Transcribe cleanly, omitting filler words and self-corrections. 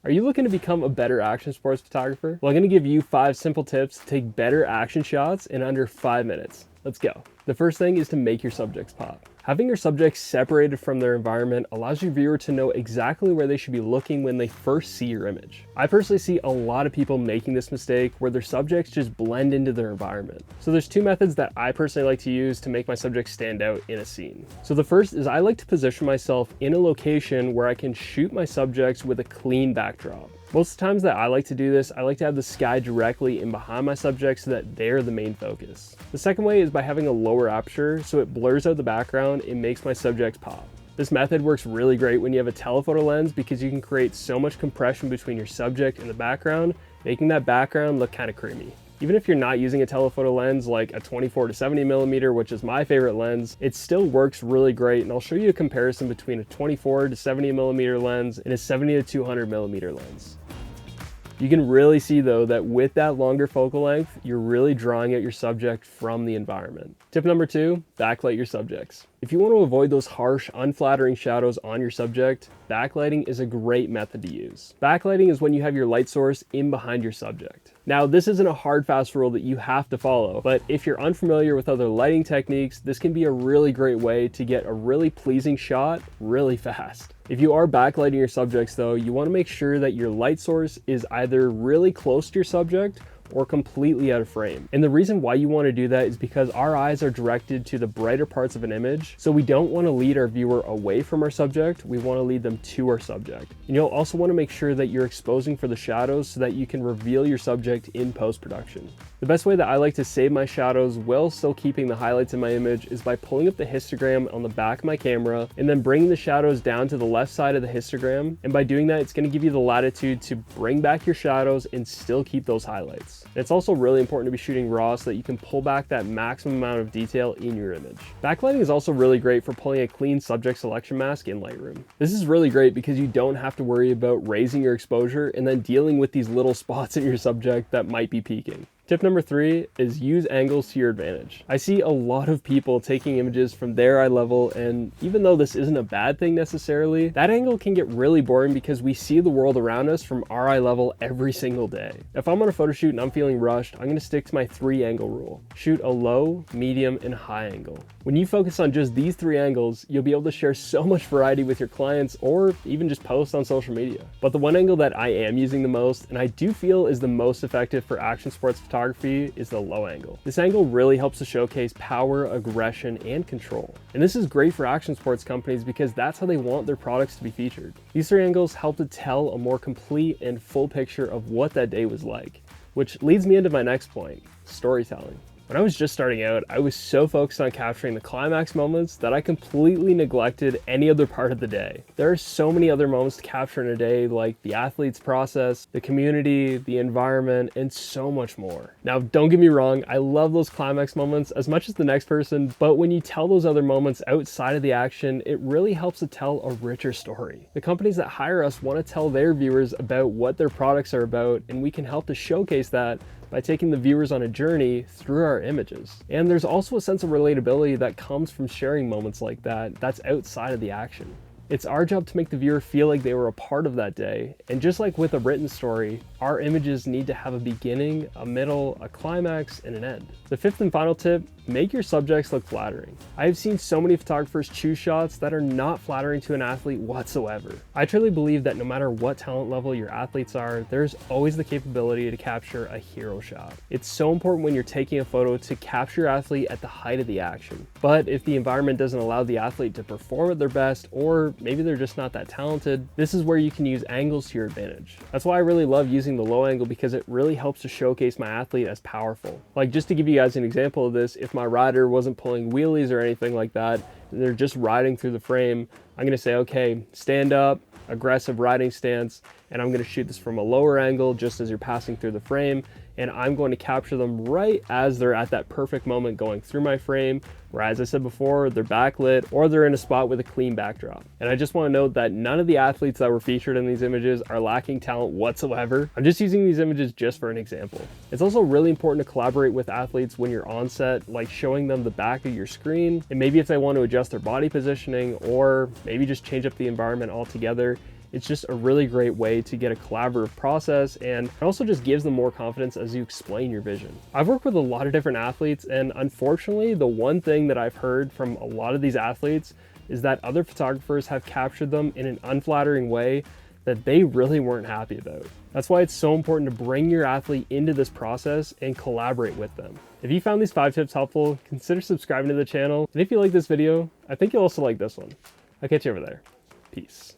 Are you looking to become a better action sports photographer? Well, I'm going to give you 5 simple tips to take better action shots in under 5 minutes. Let's go. The first thing is to make your subjects pop. Having your subjects separated from their environment allows your viewer to know exactly where they should be looking when they first see your image. I personally see a lot of people making this mistake where their subjects just blend into their environment. So there's 2 methods that I personally like to use to make my subjects stand out in a scene. So the first is I like to position myself in a location where I can shoot my subjects with a clean backdrop. Most of the times that I like to do this, I like to have the sky directly in behind my subject so that they're the main focus. The second way is by having a lower aperture so it blurs out the background and makes my subjects pop. This method works really great when you have a telephoto lens because you can create so much compression between your subject and the background, making that background look kind of creamy. Even if you're not using a telephoto lens like a 24 to 70mm, which is my favorite lens, it still works really great, and I'll show you a comparison between a 24 to 70mm lens and a 70 to 200mm lens. You can really see though that with that longer focal length, you're really drawing out your subject from the environment. Tip number 2, backlight your subjects. If you want to avoid those harsh, unflattering shadows on your subject, backlighting is a great method to use. Backlighting is when you have your light source in behind your subject. Now, this isn't a hard, fast rule that you have to follow, but if you're unfamiliar with other lighting techniques, this can be a really great way to get a really pleasing shot really fast. If you are backlighting your subjects though, you want to make sure that your light source is either really close to your subject or completely out of frame. And the reason why you want to do that is because our eyes are directed to the brighter parts of an image, so we don't want to lead our viewer away from our subject, we want to lead them to our subject. And you'll also want to make sure that you're exposing for the shadows so that you can reveal your subject in post-production. The best way that I like to save my shadows while still keeping the highlights in my image is by pulling up the histogram on the back of my camera and then bringing the shadows down to the left side of the histogram. And by doing that, it's going to give you the latitude to bring back your shadows and still keep those highlights. And it's also really important to be shooting raw so that you can pull back that maximum amount of detail in your image. Backlighting is also really great for pulling a clean subject selection mask in Lightroom. This is really great because you don't have to worry about raising your exposure and then dealing with these little spots in your subject that might be peaking. Tip number 3 is use angles to your advantage. I see a lot of people taking images from their eye level, and even though this isn't a bad thing necessarily, that angle can get really boring because we see the world around us from our eye level every single day. If I'm on a photo shoot and I'm feeling rushed, I'm gonna stick to my 3 angle rule. Shoot a low, medium, and high angle. When you focus on just these 3 angles, you'll be able to share so much variety with your clients or even just post on social media. But the one angle that I am using the most, and I do feel is the most effective for action sports photography, is the low angle. This angle really helps to showcase power, aggression, and control. And this is great for action sports companies because that's how they want their products to be featured. These 3 angles help to tell a more complete and full picture of what that day was like, which leads me into my next point, storytelling. When I was just starting out, I was so focused on capturing the climax moments that I completely neglected any other part of the day. There are so many other moments to capture in a day, like the athlete's process, the community, the environment, and so much more. Now, don't get me wrong, I love those climax moments as much as the next person, but when you tell those other moments outside of the action, it really helps to tell a richer story. The companies that hire us want to tell their viewers about what their products are about, and we can help to showcase that by taking the viewers on a journey through our images. And there's also a sense of relatability that comes from sharing moments like that that's outside of the action. It's our job to make the viewer feel like they were a part of that day. And just like with a written story, our images need to have a beginning, a middle, a climax, and an end. The 5th and final tip, make your subjects look flattering. I've seen so many photographers choose shots that are not flattering to an athlete whatsoever. I truly believe that no matter what talent level your athletes are, there's always the capability to capture a hero shot. It's so important when you're taking a photo to capture your athlete at the height of the action. But if the environment doesn't allow the athlete to perform at their best, or maybe they're just not that talented, this is where you can use angles to your advantage. That's why I really love using the low angle because it really helps to showcase my athlete as powerful. Like, just to give you guys an example of this, if my rider wasn't pulling wheelies or anything like that, they're just riding through the frame, I'm gonna say, okay, stand up, aggressive riding stance, and I'm gonna shoot this from a lower angle just as you're passing through the frame, and I'm going to capture them right as they're at that perfect moment going through my frame, where, as I said before, they're backlit or they're in a spot with a clean backdrop. And I just want to note that none of the athletes that were featured in these images are lacking talent whatsoever. I'm just using these images just for an example. It's also really important to collaborate with athletes when you're on set, like showing them the back of your screen, and maybe if they want to adjust their body positioning or maybe just change up the environment altogether. It's just a really great way to get a collaborative process, and it also just gives them more confidence as you explain your vision. I've worked with a lot of different athletes, and unfortunately, the one thing that I've heard from a lot of these athletes is that other photographers have captured them in an unflattering way that they really weren't happy about. That's why it's so important to bring your athlete into this process and collaborate with them. If you found these 5 tips helpful, consider subscribing to the channel. And if you like this video, I think you'll also like this one. I'll catch you over there. Peace.